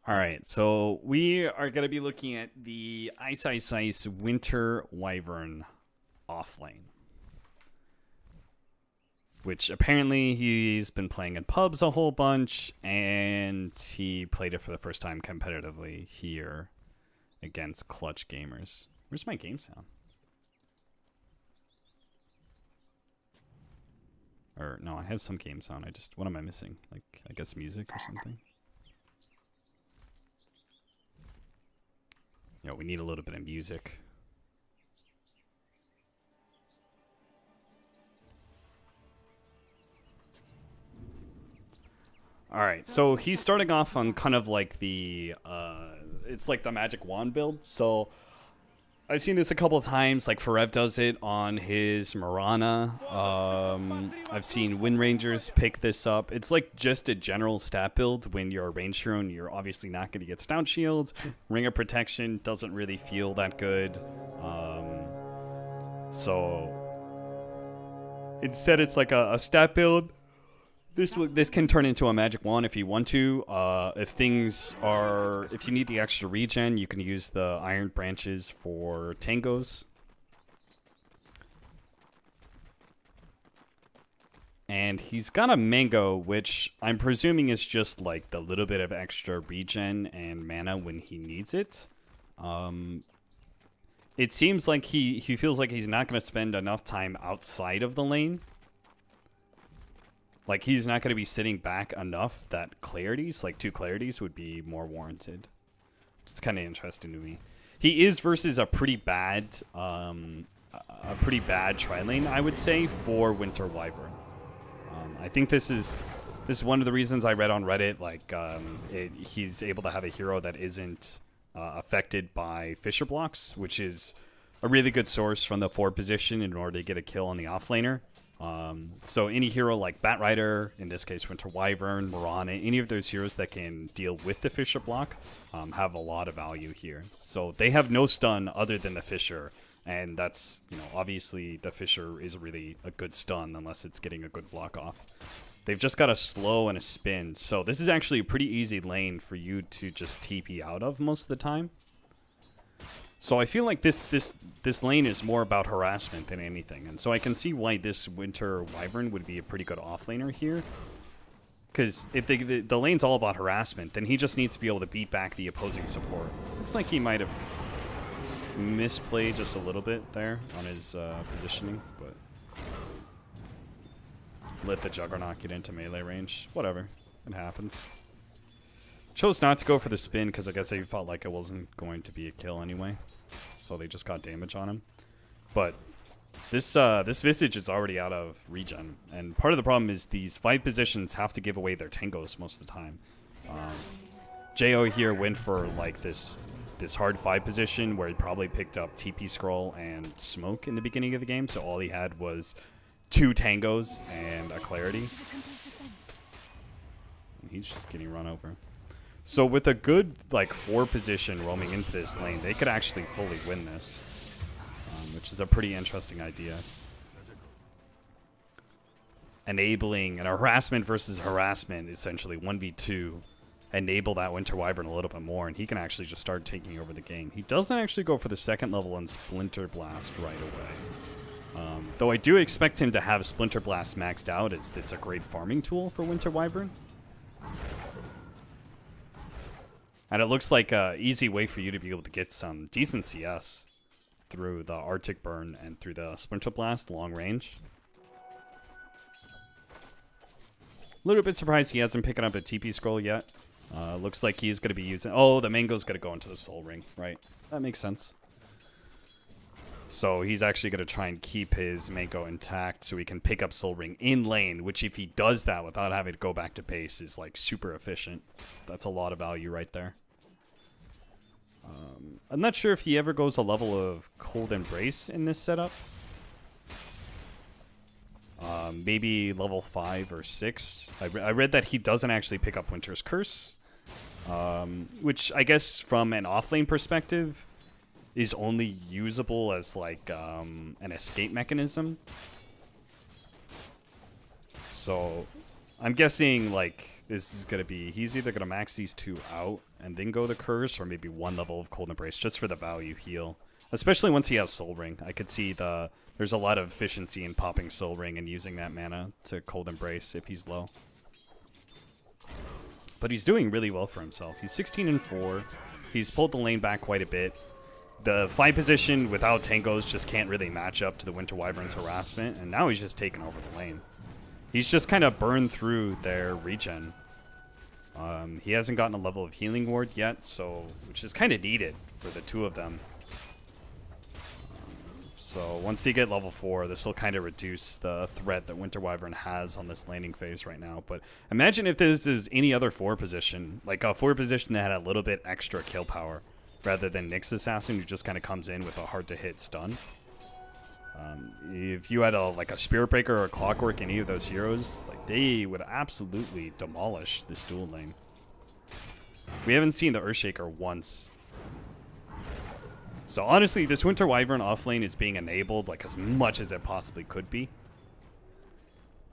All right, so we are going to be looking at the IceIceIce Winter Wyvern Offlane, which apparently he's been playing in pubs a whole bunch, and he played it for the first time competitively here against Clutch Gamers. Where's my game sound? Or no, I have some game sound. What am I missing? Like, I guess music or something? We need a little bit of music. Alright, so he's starting off on kind of like it's like the magic wand build. So I've seen this a couple of times, like Forev does it on his Marana. I've seen Wind Rangers pick this up. It's like just a general stat build. When you're a range hero and you're obviously not going to get stout shields. Ring of Protection doesn't really feel that good. So instead it's like a stat build. This can turn into a magic wand if you want to. If you need the extra regen, you can use the iron branches for tangos. And he's got a mango, which I'm presuming is just like the little bit of extra regen and mana when he needs it. It seems like he feels like he's not going to spend enough time outside of the lane. Like, he's not going to be sitting back enough that clarities, like 2 clarities, would be more warranted. It's kind of interesting to me. He is versus a pretty bad tri-lane, I would say, for Winter Wyvern. I think this is one of the reasons I read on Reddit. Like, he's able to have a hero that isn't affected by Fisher blocks, which is a really good source from the 4 position in order to get a kill on the offlaner. So any hero like Batrider, in this case Winter Wyvern, Marana, any of those heroes that can deal with the Fisher block have a lot of value here. So they have no stun other than the Fisher, and that's, obviously the Fisher is really a good stun unless it's getting a good block off. They've just got a slow and a spin, so this is actually a pretty easy lane for you to just TP out of most of the time. So I feel like this lane is more about harassment than anything. And so I can see why this Winter Wyvern would be a pretty good offlaner here. Because if the lane's all about harassment, then he just needs to be able to beat back the opposing support. Looks like he might have misplayed just a little bit there on his positioning. But let the Juggernaut get into melee range. Whatever. It happens. Chose not to go for the spin because I guess they felt like it wasn't going to be a kill anyway. So they just got damage on him. But this Visage is already out of regen. And part of the problem is these 5 positions have to give away their tangos most of the time. Jo here went for like this hard 5 position where he probably picked up TP Scroll and Smoke in the beginning of the game. So all he had was 2 tangos and a clarity. And he's just getting run over. So with a good, like, 4 position roaming into this lane, they could actually fully win this, which is a pretty interesting idea. Enabling an harassment versus harassment, essentially, 1v2, enable that Winter Wyvern a little bit more, and he can actually just start taking over the game. He doesn't actually go for the 2nd level and Splinter Blast right away. Though I do expect him to have Splinter Blast maxed out, as it's a great farming tool for Winter Wyvern. And it looks like an easy way for you to be able to get some decent CS through the Arctic Burn and through the Splinter Blast long range. A little bit surprised he hasn't picked up a TP Scroll yet. Looks like he's going to be using... Oh, the Mango's going to go into the Soul Ring. Right. That makes sense. So he's actually going to try and keep his Mango intact so he can pick up Soul Ring in lane, which if he does that without having to go back to base is like super efficient. That's a lot of value right there. I'm not sure if he ever goes a level of Cold Embrace in this setup. Maybe level 5 or 6. I read that he doesn't actually pick up Winter's Curse, which I guess from an offlane perspective is only usable as like an escape mechanism. So I'm guessing, like, this is going to be... He's either going to max these two out and then go the Curse, or maybe one level of Cold Embrace just for the value heal. Especially once he has Soul Ring. I could see there's a lot of efficiency in popping Soul Ring and using that mana to Cold Embrace if he's low. But he's doing really well for himself. He's 16-4. He's pulled the lane back quite a bit. The fight position without Tangos just can't really match up to the Winter Wyvern's harassment, and now he's just taking over the lane. He's just kind of burned through their regen. He hasn't gotten a level of Healing Ward yet, which is kind of needed for the two of them. So once they get level 4, this will kind of reduce the threat that Winter Wyvern has on this laning phase right now. But imagine if this is any other 4 position, like a 4 position that had a little bit extra kill power, rather than Nyx Assassin, who just kind of comes in with a hard-to-hit stun. If you had like a Spirit Breaker or a Clockwork, any of those heroes, like they would absolutely demolish this dual lane. We haven't seen the Earthshaker once. So honestly, this Winter Wyvern offlane is being enabled like as much as it possibly could be.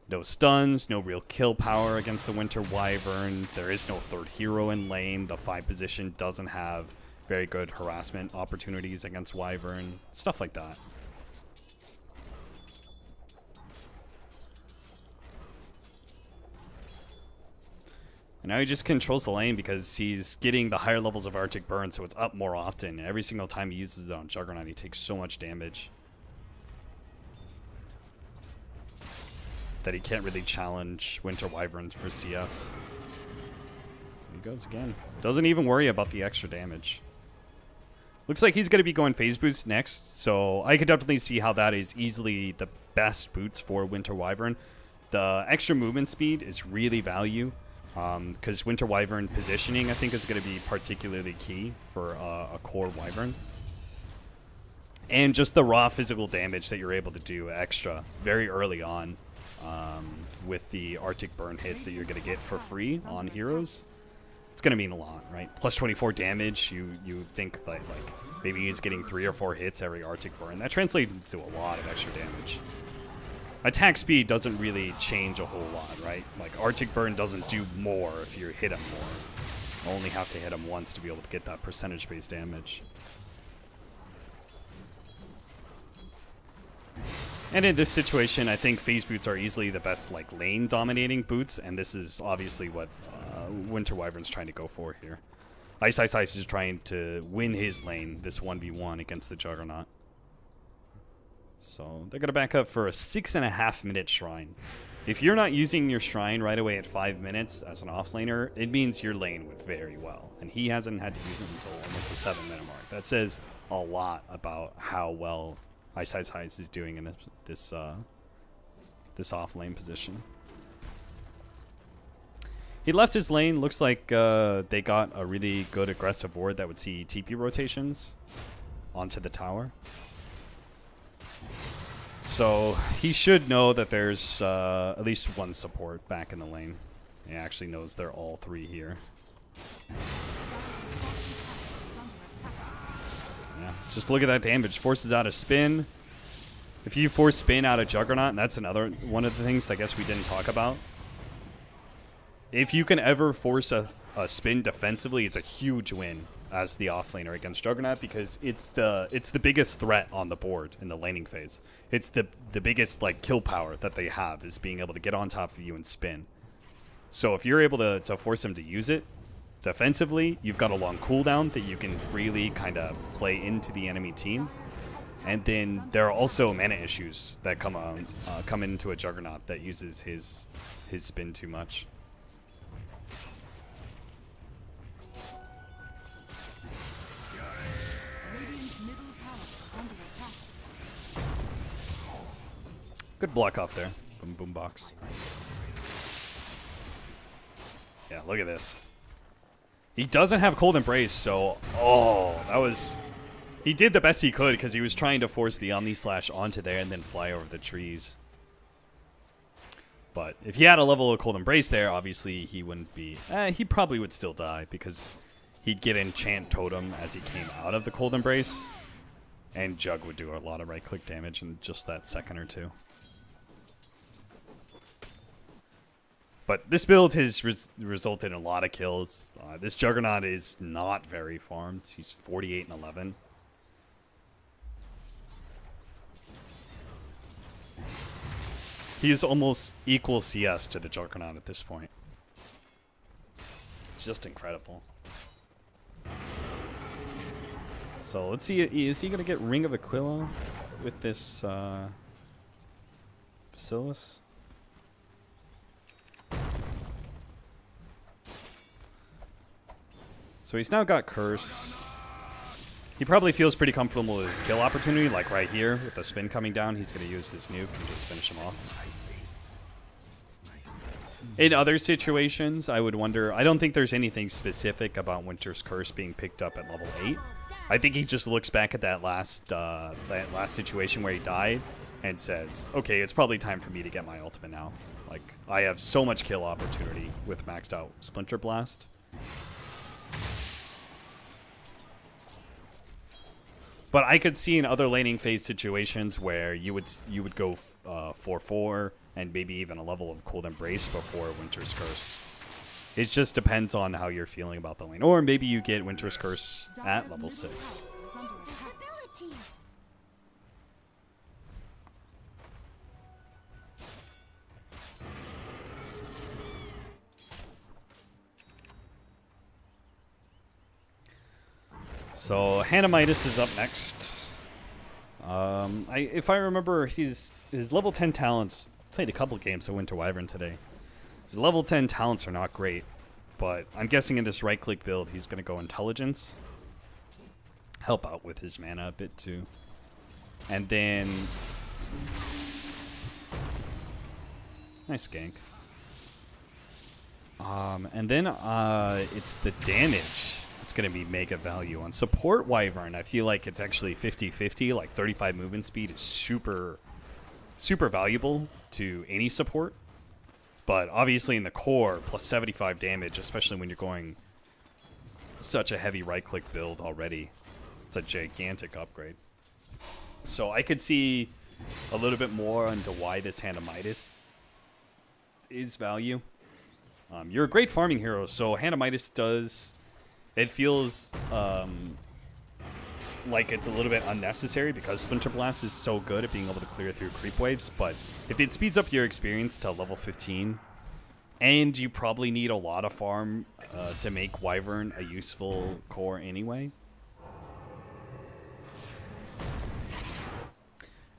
No stuns, no real kill power against the Winter Wyvern. There is no third hero in lane. The 5 position doesn't have very good harassment opportunities against Wyvern. Stuff like that. And now he just controls the lane because he's getting the higher levels of Arctic Burn, so it's up more often. And every single time he uses it on Juggernaut, he takes so much damage that he can't really challenge Winter Wyverns for CS. Here he goes again. Doesn't even worry about the extra damage. Looks like he's going to be going Phase Boost next, so I could definitely see how that is easily the best boots for Winter Wyvern. The extra movement speed is really value. Because Winter Wyvern positioning, I think, is going to be particularly key for a core Wyvern. And just the raw physical damage that you're able to do extra very early on with the Arctic Burn hits that you're going to get for free on heroes. It's going to mean a lot, right? Plus 24 damage, you think that like maybe he's getting 3 or 4 hits every Arctic Burn. That translates to a lot of extra damage. Attack speed doesn't really change a whole lot, right? Like, Arctic Burn doesn't do more if you hit him more. You only have to hit him once to be able to get that percentage-based damage. And in this situation, I think Phase Boots are easily the best, like, lane-dominating boots, and this is obviously what Winter Wyvern's trying to go for here. IceIceIce is trying to win his lane, this 1v1 against the Juggernaut. So they're going to back up for a 6.5-minute shrine. If you're not using your shrine right away at 5 minutes as an offlaner, it means your lane went very well. And he hasn't had to use it until almost the 7-minute mark. That says a lot about how well IceIceIce is doing in this offlane position. He left his lane. Looks like they got a really good aggressive ward that would see TP rotations onto the tower. So he should know that there's at least one support back in the lane. He actually knows they're all 3 here. Yeah, just look at that damage. Forces out a spin. If you force spin out of Juggernaut, and that's another one of the things I guess we didn't talk about. If you can ever force a spin defensively, it's a huge win as the offlaner against Juggernaut, because it's the biggest threat on the board in the laning phase. It's the biggest like kill power that they have, is being able to get on top of you and spin. So if you're able to force them to use it defensively, you've got a long cooldown that you can freely kind of play into the enemy team. And then there are also mana issues that come into a Juggernaut that uses his spin too much. Good block off there from Boombox. Yeah, look at this. He doesn't have Cold Embrace, so... Oh, that was... He did the best he could because he was trying to force the Omni Slash onto there and then fly over the trees. But if he had a level of Cold Embrace there, obviously he wouldn't be... he probably would still die because he'd get Enchant Totem as he came out of the Cold Embrace. And Jug would do a lot of right-click damage in just that second or two. But this build has resulted in a lot of kills. This Juggernaut is not very farmed. He's 48 and 11. He is almost equal CS to the Juggernaut at this point. It's just incredible. So let's see, is he going to get Ring of Aquila with this Bacillus? So he's now got Curse. He probably feels pretty comfortable with his kill opportunity, like right here with the spin coming down. He's going to use this nuke and just finish him off. In other situations, I would wonder, I don't think there's anything specific about Winter's Curse being picked up at level 8. I think he just looks back at that last situation where he died and says, okay, it's probably time for me to get my ultimate now. Like, I have so much kill opportunity with maxed out Splinter Blast. But I could see in other laning phase situations where you would go 4-4 and maybe even a level of Cold Embrace before Winter's Curse. It just depends on how you're feeling about the lane. Or maybe you get Winter's Curse at level 6. So Hanamitis is up next. If I remember, his level 10 talents, played a couple games of Winter Wyvern today. His level 10 talents are not great, but I'm guessing in this right-click build, he's going to go Intelligence. Help out with his mana a bit too. And then... nice gank. And then it's the damage. It's going to be mega value. On support Wyvern, I feel like it's actually 50-50. Like 35 movement speed is super valuable to any support. But obviously in the core, plus 75 damage, especially when you're going such a heavy right-click build already. It's a gigantic upgrade. So I could see a little bit more into why this Hanamitis is value. You're a great farming hero, so Hanamitis does... It feels like it's a little bit unnecessary because Splinter Blast is so good at being able to clear through creep waves, but if it speeds up your experience to level 15, and you probably need a lot of farm to make Wyvern a useful core anyway.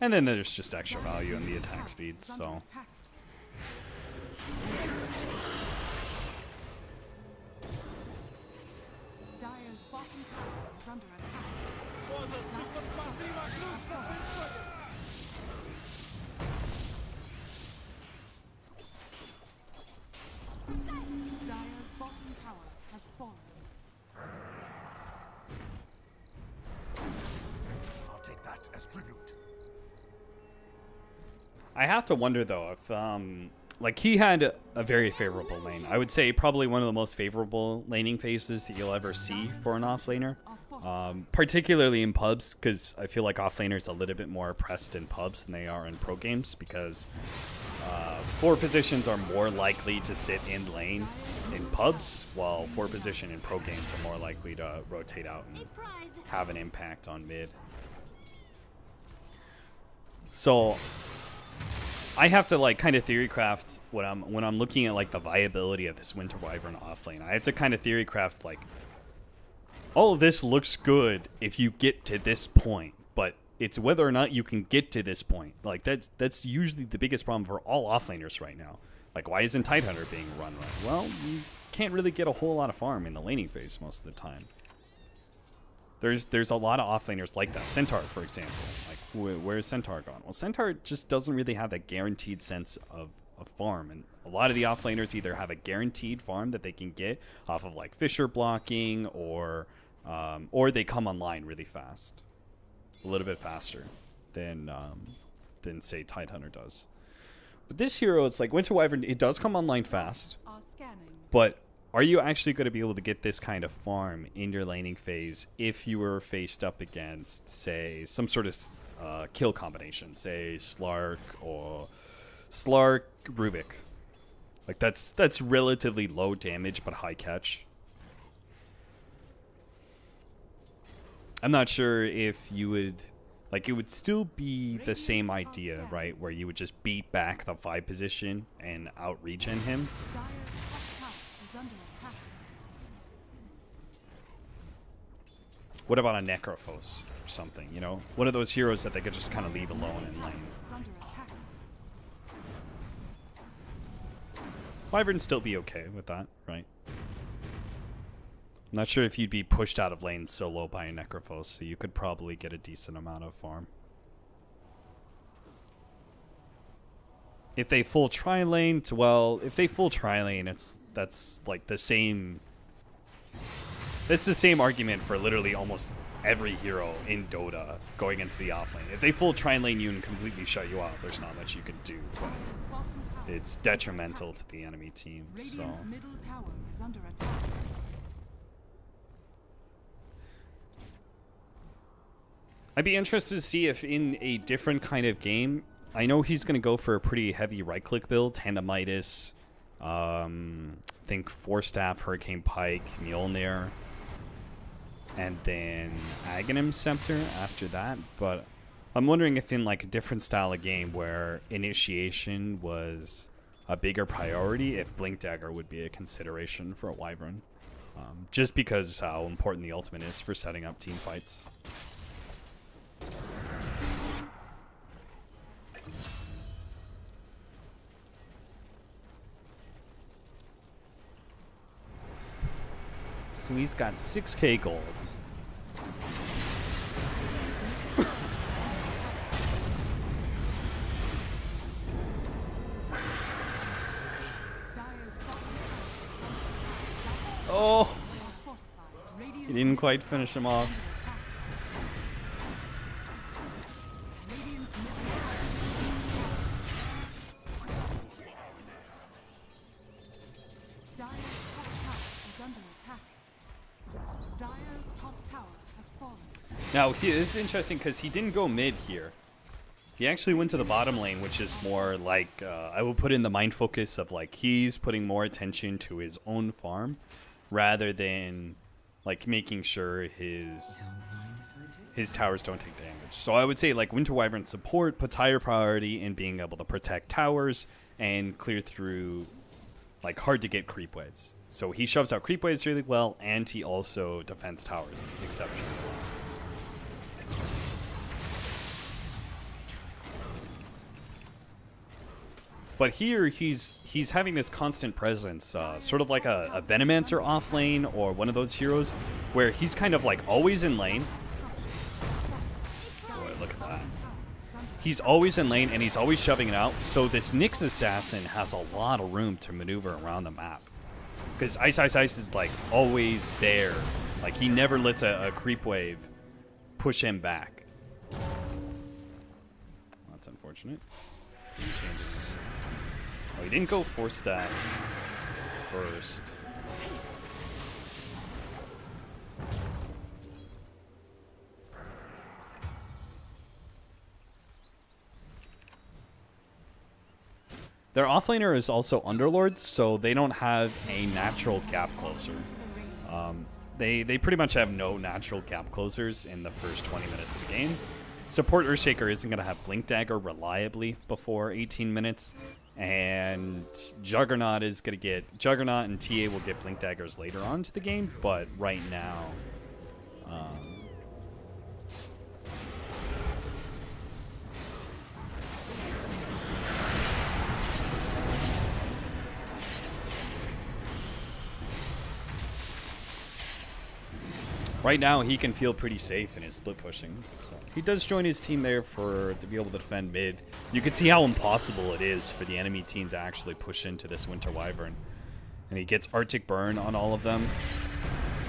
And then there's just extra value in the attack speeds, so... Under attack. Dire's bottom tower has fallen. I'll take that as tribute. I have to wonder though if like he had a very favorable lane. I would say probably one of the most favorable laning phases that you'll ever see for an offlaner. Particularly in pubs, because I feel like offlaners a little bit more pressed in pubs than they are in pro games, because 4 positions are more likely to sit in lane in pubs, while 4 position in pro games are more likely to rotate out and have an impact on mid. So I have to like kind of theory craft when I'm looking at like the viability of this Winter Wyvern offlane. I have to kind of theory craft like, all of this looks good if you get to this point, but it's whether or not you can get to this point. Like that's usually the biggest problem for all offlaners right now. Like, why isn't Tidehunter being run right? Well, you can't really get a whole lot of farm in the laning phase most of the time. There's a lot of offlaners like that. Centaur, for example. Like, where's Centaur gone? Well, Centaur just doesn't really have that guaranteed sense of farm, and a lot of the offlaners either have a guaranteed farm that they can get off of like Fissure blocking, or they come online really fast, a little bit faster than say Tidehunter does. But this hero, it's like Winter Wyvern, it does come online fast, but are you actually going to be able to get this kind of farm in your laning phase if you were faced up against, say, some sort of kill combination, say Slark or Rubik? Like that's relatively low damage but high catch. I'm not sure if you would, like, it would still be the same idea, right? Where you would just beat back the 5 position and out-regen him. Dire's top tower is under attack. What about a Necrophos or something, you know? One of those heroes that they could just kind of leave alone in lane. Is under attack. Wyvern still be okay with that, right? I'm not sure if you'd be pushed out of lane so low by a Necrophos, so you could probably get a decent amount of farm. If they full tri-lane, well, if they full tri-lane, that's like the same... It's the same argument for literally almost every hero in Dota going into the offlane. If they full tri-lane you and completely shut you out, there's not much you can do, but Dire's bottom tower it's detrimental to the enemy team, so... Radiant's middle tower is under attack. I'd be interested to see if in a different kind of game, I know he's going to go for a pretty heavy right-click build, Tandemitis, think Force Staff, Hurricane Pike, Mjolnir, and then Aghanim Scepter after that. But I'm wondering if in like a different style of game where initiation was a bigger priority, if Blink Dagger would be a consideration for a Wyvern. Just because how important the ultimate is for setting up team fights. So he's got 6k golds. Dire's bottom tower is under attack. Oh, Fortified. Radiant's he didn't quite finish him off. attack. Radiant's middle Dire's top tower is under attack. Dire's top tower has fallen. Now, this is interesting because he didn't go mid here. He actually went to the bottom lane, which is more like, I will put in the mind focus of like he's putting more attention to his own farm rather than like making sure his towers don't take damage. So I would say like Winter Wyvern support puts higher priority in being able to protect towers and clear through like hard to get creep waves. So he shoves out creep waves really well, and he also defends towers exceptionally well. But here he's having this constant presence, sort of like a Venomancer off lane or one of those heroes where he's kind of like always in lane. Boy, look at that. He's always in lane and he's always shoving it out. So this Nyx Assassin has a lot of room to maneuver around the map. Because IceIceIce is like always there. Like he never lets a creep wave push him back. That's unfortunate. Oh, he didn't go Force Staff first. Their offlaner is also Underlords, so they don't have a natural gap closer. They pretty much have no natural gap closers in the first 20 minutes of the game. Support Earthshaker isn't going to have Blink Dagger reliably before 18 minutes, and Juggernaut is going to get... Juggernaut and TA will get Blink Daggers later on to the game, but right now... Right now, he can feel pretty safe in his split pushing. So he does join his team there to be able to defend mid. You can see how impossible it is for the enemy team to actually push into this Winter Wyvern. And he gets Arctic Burn on all of them.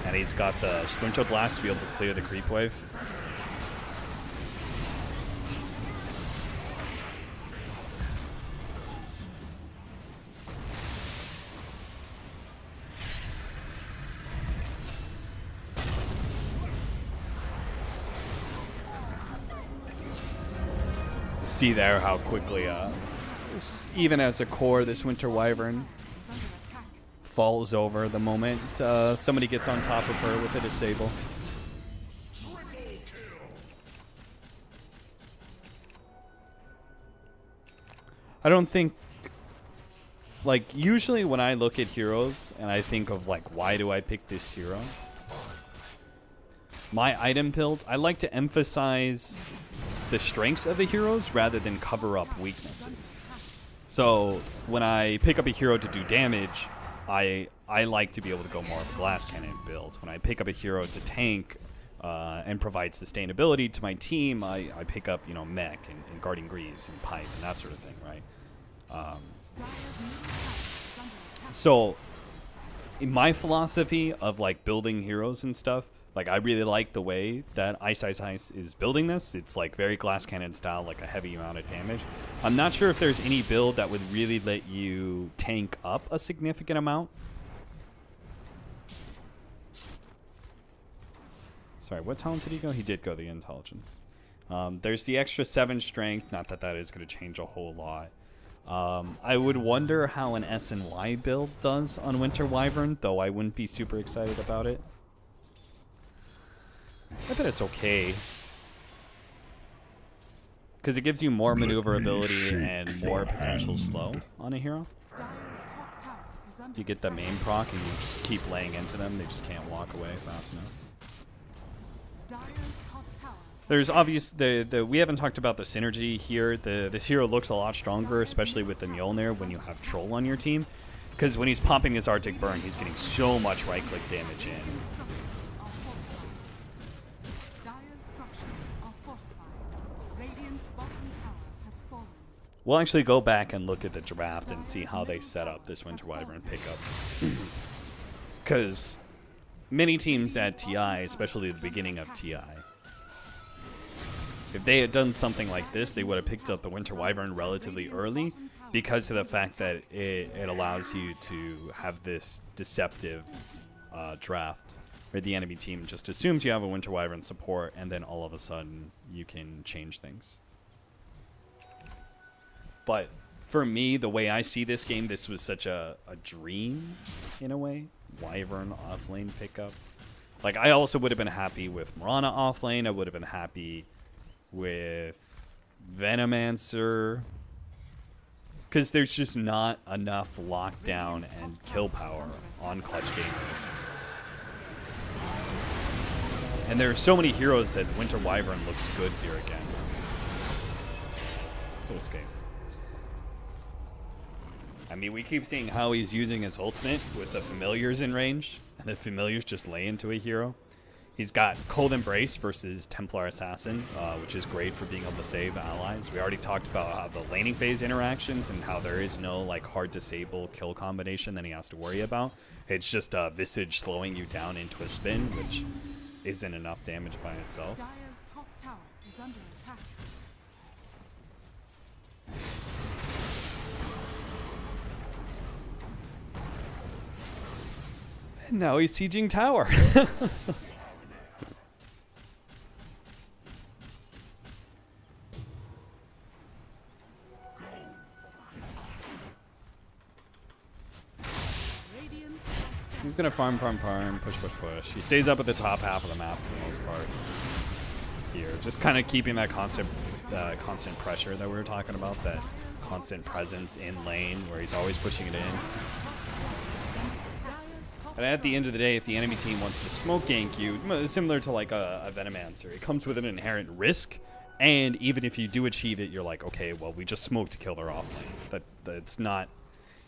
And he's got the Splinter Blast to be able to clear the creep wave. See there how quickly, even as a core, this Winter Wyvern falls over the moment somebody gets on top of her with a disable. I don't think, like, usually when I look at heroes and I think of, like, why do I pick this hero? My item build, I like to emphasize the strengths of the heroes rather than cover up weaknesses. So when I pick up a hero to do damage, I like to be able to go more of a glass cannon build. When I pick up a hero to tank and provide sustainability to my team, I pick up, you know, mech and guarding greaves and pipe and that sort of thing, right? So in my philosophy of like building heroes and stuff, like I really like the way that IceIceIce is building this. It's like very glass cannon style, like a heavy amount of damage. I'm not sure if there's any build that would really let you tank up a significant amount. Sorry, what talent did he go? He did go the intelligence. There's the extra 7 strength. Not that that is going to change a whole lot. I would wonder how an S and Y build does on Winter Wyvern, though I wouldn't be super excited about it. I bet it's okay. Because it gives you more maneuverability and more potential slow on a hero. You get the main proc and you just keep laying into them. They just can't walk away fast enough. There's obvious we haven't talked about the synergy here. This hero looks a lot stronger, especially with the Mjolnir when you have Troll on your team. Because when he's popping his Arctic Burn, he's getting so much right-click damage in. We'll actually go back and look at the draft and see how they set up this Winter Wyvern pickup. Because many teams at TI, especially the beginning of TI, if they had done something like this, they would have picked up the Winter Wyvern relatively early because of the fact that it allows you to have this deceptive draft where the enemy team just assumes you have a Winter Wyvern support and then all of a sudden you can change things. But for me, the way I see this game, this was such a dream in a way. Wyvern offlane pickup. Like, I also would have been happy with Mirana offlane. I would have been happy with Venomancer. Because there's just not enough lockdown and kill power on clutch gamers. And there are so many heroes that Winter Wyvern looks good here against. Cool escape. I mean, we keep seeing how he's using his ultimate with the familiars in range, and the familiars just lay into a hero. He's got Cold Embrace versus Templar Assassin, which is great for being able to save allies. We already talked about how the laning phase interactions and how there is no like hard disable kill combination that he has to worry about. It's just Visage slowing you down into a spin, which isn't enough damage by itself. Dire's top tower is under attack. And now he's sieging tower. He's gonna farm, push. He stays up at the top half of the map for the most part. Here, just kind of keeping that constant pressure that we were talking about, that constant presence in lane where he's always pushing it in. And at the end of the day, if the enemy team wants to smoke gank you, similar to like a Venomancer, it comes with an inherent risk. And even if you do achieve it, you're like, okay, well, we just smoked to kill their offlane. That's not.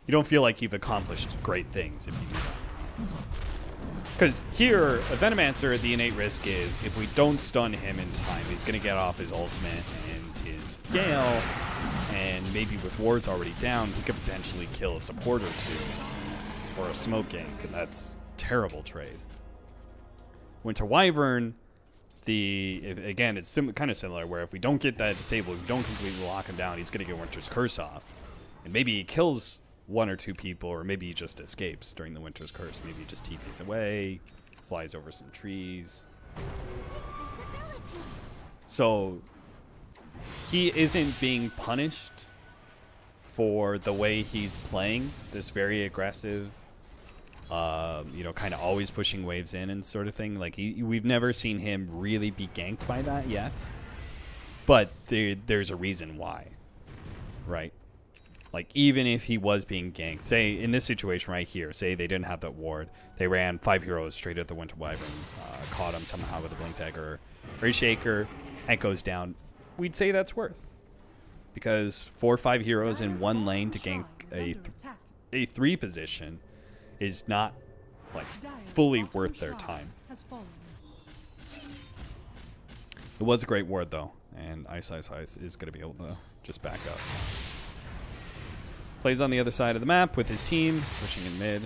You don't feel like you've accomplished great things if you do that. Because here, a Venomancer, the innate risk is if we don't stun him in time, he's going to get off his ultimate and his Gale, and maybe with wards already down, he could potentially kill a support or two for a smoke gank, and that's terrible trade. Winter Wyvern, again, it's kind of similar, where if we don't get that disabled, if we don't completely lock him down, he's going to get Winter's Curse off. And maybe he kills one or two people, or maybe he just escapes during the Winter's Curse. Maybe he just TPs away, flies over some trees. So he isn't being punished for the way he's playing this very aggressive You know, kind of always pushing waves in and sort of thing. Like we've never seen him really be ganked by that yet. But there's a reason why, right? Like, even if he was being ganked, say in this situation right here, say they didn't have that ward, they ran 5 heroes straight at the Winter Wyvern, caught him somehow with a Blink Dagger or a Shaker, Echoes down, we'd say that's worth. Because 4 or 5 heroes in one lane to gank a 3 position is not, like, fully worth their time. It was a great ward, though, and IceIceIce is going to be able to just back up. Plays on the other side of the map with his team, pushing in mid.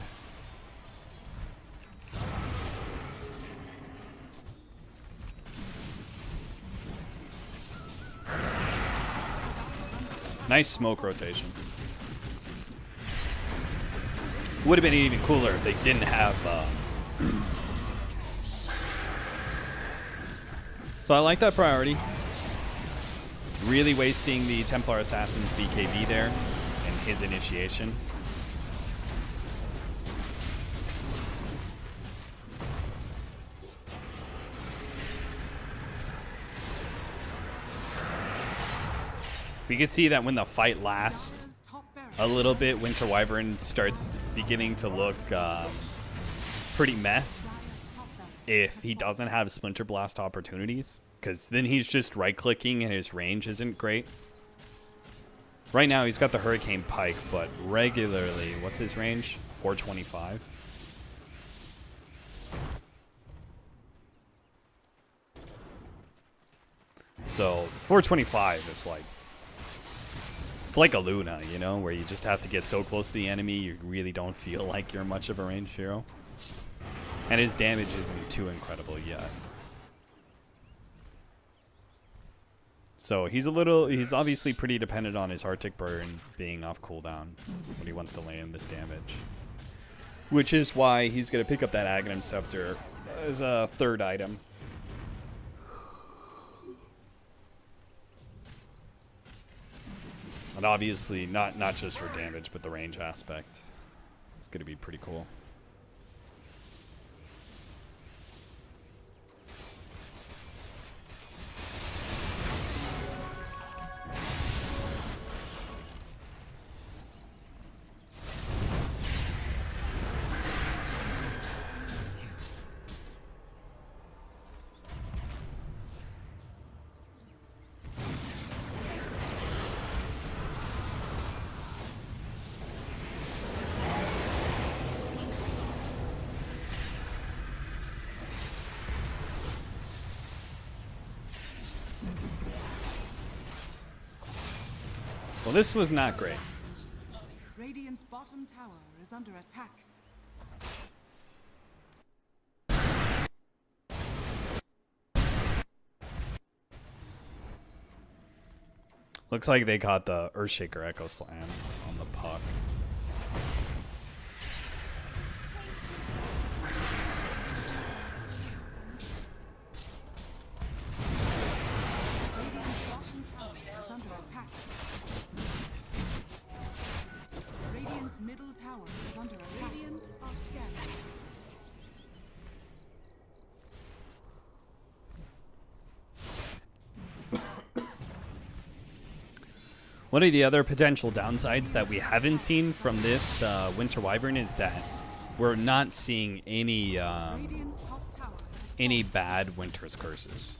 Nice smoke rotation. Would have been even cooler if they didn't have... So I like that priority. Really wasting the Templar Assassin's BKB there and his initiation. We could see that when the fight lasts a little bit, Winter Wyvern starts beginning to look pretty meh if he doesn't have Splinter Blast opportunities, because then he's just right-clicking and his range isn't great. Right now he's got the Hurricane Pike, but regularly, what's his range? 425? So 425 is like, it's like a Luna, you know, where you just have to get so close to the enemy you really don't feel like you're much of a ranged hero. And his damage isn't too incredible yet. So he's obviously pretty dependent on his Arctic Burn being off cooldown when he wants to land this damage. Which is why he's going to pick up that Aghanim Scepter as a third item. And obviously not just for damage, but the range aspect. It's going to be pretty cool. Well, this was not great. Radiant's bottom tower is under attack. Looks like they got the Earthshaker Echo Slam on the puck. Middle tower is under attack. Radiant are scanning. One of the other potential downsides that we haven't seen from this Winter Wyvern is that we're not seeing any bad Winter's Curses.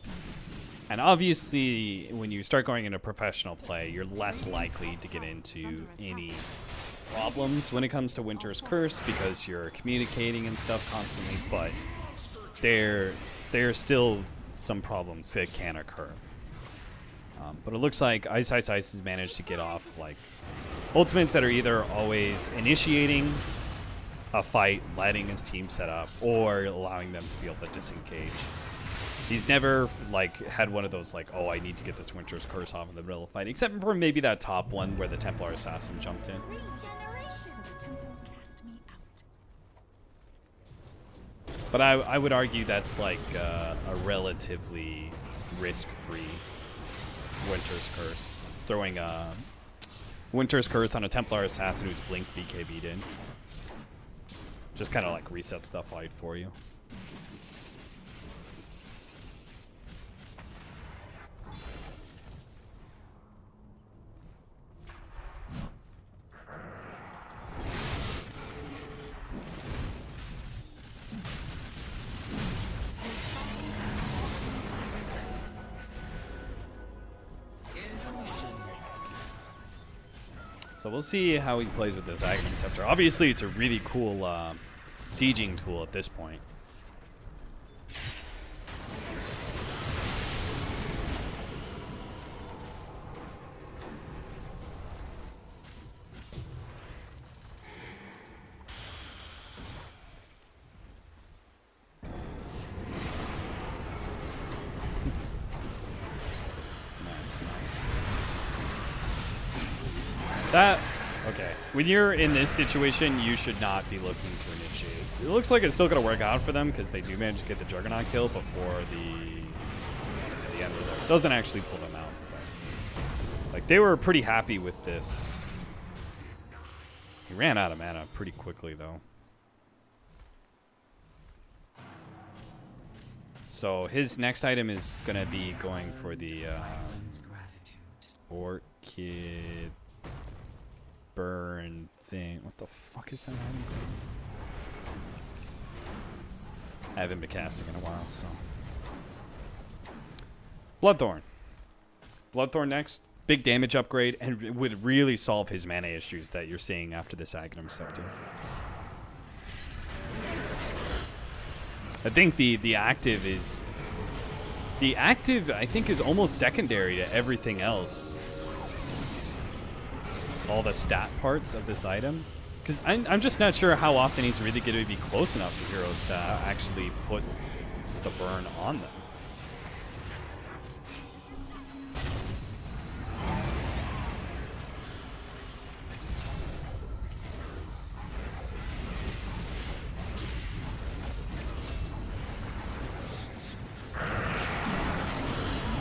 And obviously, when you start going into professional play, you're less likely to get into any problems when it comes to Winter's Curse because you're communicating and stuff constantly, but there are still some problems that can occur. But it looks like IceIceIce has managed to get off like ultimates that are either always initiating a fight, letting his team set up, or allowing them to be able to disengage. He's never like had one of those like, oh, I need to get this Winter's Curse off in the middle of the fight, except for maybe that top one where the Templar Assassin jumped in. But I would argue that's like a relatively risk-free Winter's Curse. Throwing a Winter's Curse on a Templar Assassin who's Blink BKB'd in. Just kind of like resets the fight for you. So we'll see how he plays with this Aghanim Scepter. Obviously, it's a really cool sieging tool at this point. Okay. When you're in this situation, you should not be looking to initiate. It looks like it's still going to work out for them because they do manage to get the Juggernaut kill before the end of it. Doesn't actually pull them out. But, like, they were pretty happy with this. He ran out of mana pretty quickly, though. So his next item is going to be going for the Orchid burn thing. What the fuck is that item called? I haven't been casting in a while, so. Bloodthorn. Bloodthorn next. Big damage upgrade, and it would really solve his mana issues that you're seeing after this Aghanim Scepter. I think the active is... The active, I think, is almost secondary to everything else. All the stat parts of this item. Because I'm just not sure how often he's really going to be close enough to heroes to actually put the burn on them.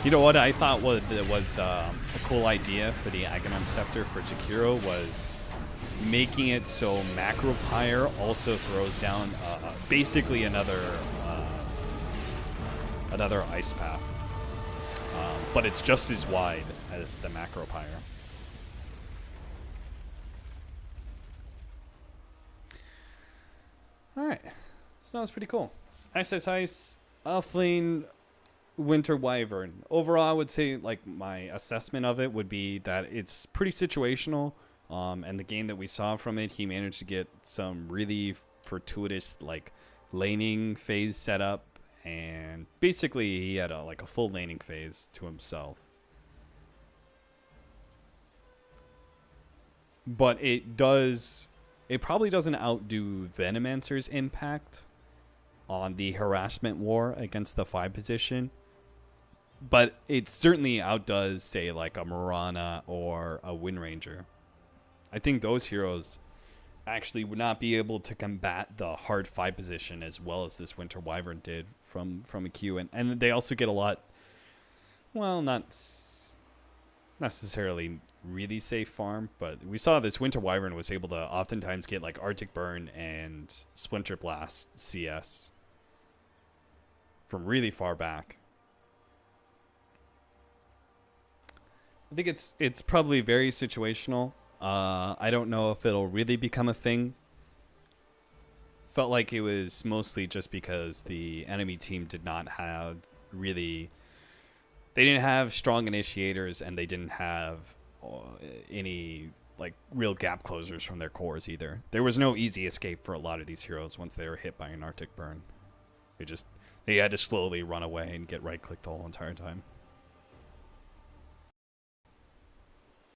You know what I thought was a cool idea for the Aghanim Scepter for Jakiro was making it so Macro Pyre also throws down basically another ice path, but it's just as wide as the Macro Pyre. All right, so that was pretty cool. IceIceIce, Offlane, Winter Wyvern. Overall, I would say like my assessment of it would be that it's pretty situational. And the game that we saw from it, he managed to get some really fortuitous like laning phase set up, and basically he had a full laning phase to himself. But it probably doesn't outdo Venomancer's impact on the harassment war against the 5 position. But it certainly outdoes, say, like a Mirana or a Wind Ranger. I think those heroes actually would not be able to combat the hard 5 position as well as this Winter Wyvern did from a Q. And they also get a lot, well, not necessarily really safe farm, but we saw this Winter Wyvern was able to oftentimes get like Arctic Burn and Splinter Blast CS from really far back. I think it's probably very situational. I don't know if it'll really become a thing. Felt like it was mostly just because the enemy team did not have really... They didn't have strong initiators, and they didn't have any like real gap closers from their cores either. There was no easy escape for a lot of these heroes once they were hit by an Arctic Burn. They had to slowly run away and get right-clicked the whole entire time.